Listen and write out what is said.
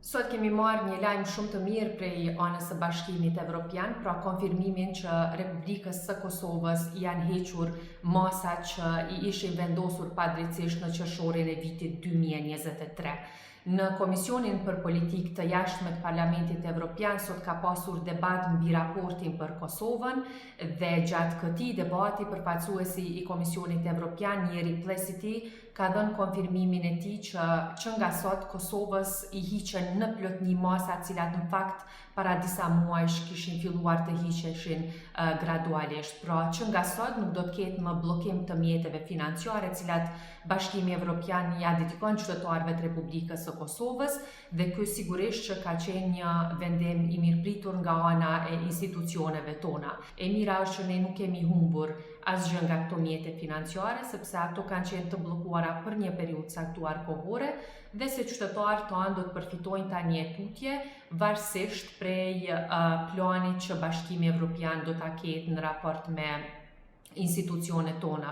Sot kemi marrë një lajm shumë të mirë prej anës së Bashkimit Evropian, pra konfirmimin që Republikës së Kosovës janë hequr masat që i ishin vendosur padrejtisht në qershorin e vitit 2023. Në Komisionin për Politikë të Jashtme të Parlamentit Evropian sot ka pasur debat mbi raportin për Kosovën dhe gjatë këtij debati përfaqësuesi i Komisionit Evropian Jeri Plesiti ka dhënë konfirmimin e tij që nga sot Kosovës i hiqen në plotëni masa të cilat në fakt para disa muajsh kishin filluar të hiqeshin gradualisht. Pra që nga sot nuk do të ketë më bllokim të mjeteve financiare, të cilat Bashkimi Evropian ja dedikon qytetarëve të Republikës së Kosovës, dhe ky sigurisht që ka qenë një vendim i mirëpritur nga ana e institucioneve tona. E mira është që ne nuk kemi humbur asgjë nga këto mjete financiare, sepse ato kanë qenë të bllokuara për një periudhë caktuar kohore, dhe se qytetarët tonë do të përfitojnë tani e tutje, varësisht prej planit që Bashkimi Evropian do ta ketë në raport me institucionet tona.